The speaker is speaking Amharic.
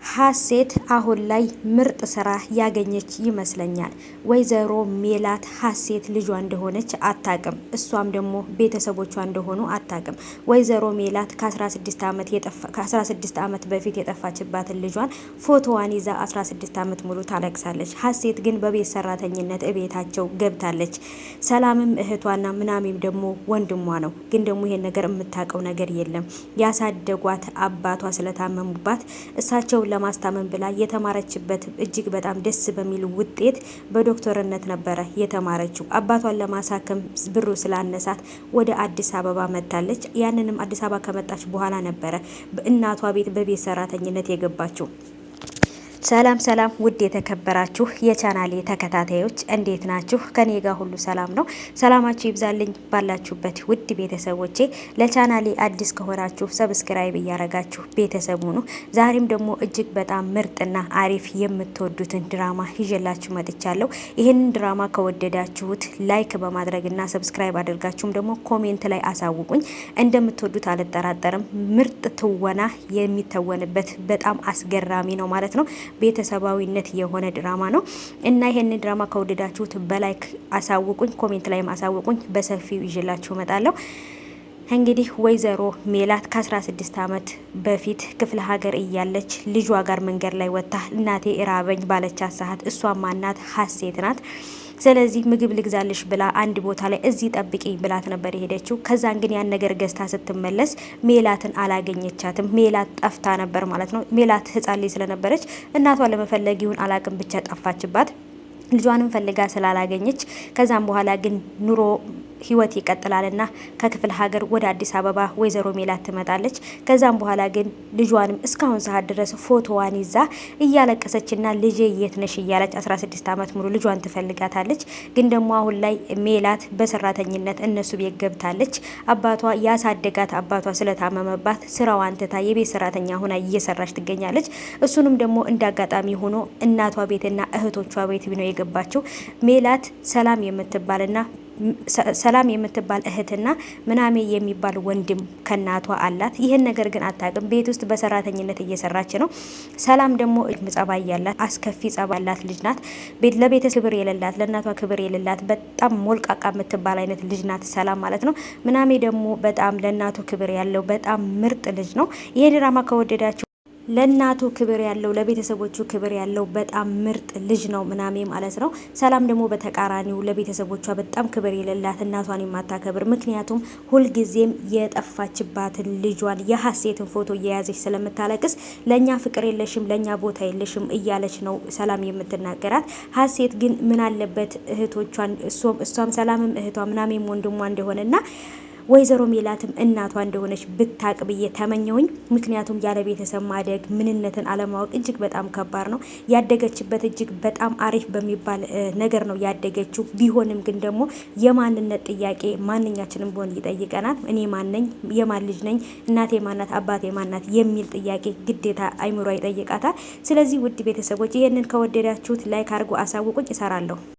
ሀሴት አሁን ላይ ምርጥ ስራ ያገኘች ይመስለኛል። ወይዘሮ ሜላት ሀሴት ልጇ እንደሆነች አታቅም፣ እሷም ደግሞ ቤተሰቦቿ እንደሆኑ አታቅም። ወይዘሮ ሜላት ከ16 ዓመት በፊት የጠፋችባትን ልጇን ፎቶዋን ይዛ 16 ዓመት ሙሉ ታለቅሳለች። ሀሴት ግን በቤት ሰራተኝነት እቤታቸው ገብታለች። ሰላምም እህቷና ምናሜም ደግሞ ወንድሟ ነው። ግን ደግሞ ይሄን ነገር የምታውቀው ነገር የለም። ያሳደጓት አባቷ ስለታመሙባት እሳቸው ለማስታመን ብላ የተማረችበት እጅግ በጣም ደስ በሚል ውጤት በዶክተርነት ነበረ የተማረችው። አባቷን ለማሳከም ብሩ ስላነሳት ወደ አዲስ አበባ መጥታለች። ያንንም አዲስ አበባ ከመጣች በኋላ ነበረ በእናቷ ቤት በቤት ሰራተኝነት የገባችው። ሰላም ሰላም፣ ውድ የተከበራችሁ የቻናሌ ተከታታዮች እንዴት ናችሁ? ከኔ ጋር ሁሉ ሰላም ነው። ሰላማችሁ ይብዛልኝ ባላችሁበት ውድ ቤተሰቦቼ። ለቻናሌ አዲስ ከሆናችሁ ሰብስክራይብ እያረጋችሁ ቤተሰብ ሁኑ። ዛሬም ደግሞ እጅግ በጣም ምርጥና አሪፍ የምትወዱትን ድራማ ይዤላችሁ መጥቻለሁ። ይህንን ድራማ ከወደዳችሁት ላይክ በማድረግና ሰብስክራይብ አድርጋችሁም ደግሞ ኮሜንት ላይ አሳውቁኝ። እንደምትወዱት አልጠራጠርም። ምርጥ ትወና የሚተወንበት በጣም አስገራሚ ነው ማለት ነው። ቤተሰባዊነት የሆነ ድራማ ነው እና ይሄንን ድራማ ከወደዳችሁት በላይክ አሳውቁኝ፣ ኮሜንት ላይም አሳውቁኝ። በሰፊው ይዤላችሁ እመጣለሁ። እንግዲህ ወይዘሮ ሜላት ከ16 ዓመት በፊት ክፍለ ሀገር እያለች ልጇ ጋር መንገድ ላይ ወጥታ እናቴ እራበኝ ባለቻት ሰዓት እሷ ማናት? ሀሴት ናት። ስለዚህ ምግብ ልግዛልሽ ብላ አንድ ቦታ ላይ እዚህ ጠብቂኝ ብላት ነበር የሄደችው። ከዛን ግን ያን ነገር ገዝታ ስትመለስ ሜላትን አላገኘቻትም። ሜላት ጠፍታ ነበር ማለት ነው። ሜላት ሕጻን ልጅ ስለነበረች እናቷ ለመፈለግ ይሁን አላቅም ብቻ ጠፋችባት። ልጇንም ፈልጋ ስላላገኘች ከዛም በኋላ ግን ኑሮ ህይወት ይቀጥላልና ከክፍለ ሀገር ወደ አዲስ አበባ ወይዘሮ ሜላት ትመጣለች። ከዛም በኋላ ግን ልጇንም እስካሁን ሰዓት ድረስ ፎቶዋን ይዛ እያለቀሰችና ልጄ የት ነሽ እያለች 16 ዓመት ሙሉ ልጇን ትፈልጋታለች። ግን ደግሞ አሁን ላይ ሜላት በሰራተኝነት እነሱ ቤት ገብታለች። አባቷ ያሳደጋት አባቷ ስለታመመባት ስራዋን ትታ የቤት ሰራተኛ ሆና እየሰራች ትገኛለች። እሱንም ደግሞ እንዳጋጣሚ ሆኖ እናቷ ቤትና እህቶቿ ቤት ነው የገባችው። ሜላት ሰላም የምትባል እህትና ምናሜ የሚባል ወንድም ከናቷ አላት። ይህን ነገር ግን አታውቅም። ቤት ውስጥ በሰራተኝነት እየሰራች ነው። ሰላም ደግሞ ጸባይ ያላት አስከፊ ጸባይ ያላት ልጅ ናት። ለቤተሰብ ክብር የሌላት፣ ለእናቷ ክብር የሌላት በጣም ሞልቃቃ የምትባል አይነት ልጅ ናት ሰላም ማለት ነው። ምናሜ ደግሞ በጣም ለእናቱ ክብር ያለው በጣም ምርጥ ልጅ ነው። ይሄ ድራማ ከወደዳችሁ ለእናቱ ክብር ያለው ለቤተሰቦቹ ክብር ያለው በጣም ምርጥ ልጅ ነው ምናሜ ማለት ነው። ሰላም ደግሞ በተቃራኒው ለቤተሰቦቿ በጣም ክብር የሌላት እናቷን የማታከብር፣ ምክንያቱም ሁልጊዜም የጠፋችባትን ልጇን የሀሴትን ፎቶ እየያዘች ስለምታለቅስ ለእኛ ፍቅር የለሽም፣ ለእኛ ቦታ የለሽም እያለች ነው ሰላም የምትናገራት። ሀሴት ግን ምን አለበት እህቶቿን እሷም ሰላምም እህቷ ምናሜም ወንድሟ እንደሆነና ወይዘሮ ሜላትም እናቷ እንደሆነች ብታቅ ብዬ ተመኘውኝ። ምክንያቱም ያለ ቤተሰብ ማደግ ምንነትን አለማወቅ እጅግ በጣም ከባድ ነው። ያደገችበት እጅግ በጣም አሪፍ በሚባል ነገር ነው ያደገችው። ቢሆንም ግን ደግሞ የማንነት ጥያቄ ማንኛችንም ቢሆን ይጠይቀናል። እኔ ማነኝ? የማን ልጅ ነኝ? እናቴ ማናት? አባቴ ማናት? የሚል ጥያቄ ግዴታ አይምሯ ይጠይቃታል። ስለዚህ ውድ ቤተሰቦች ይህንን ከወደዳችሁት ላይክ አድርጎ አሳውቁኝ፣ እሰራለሁ።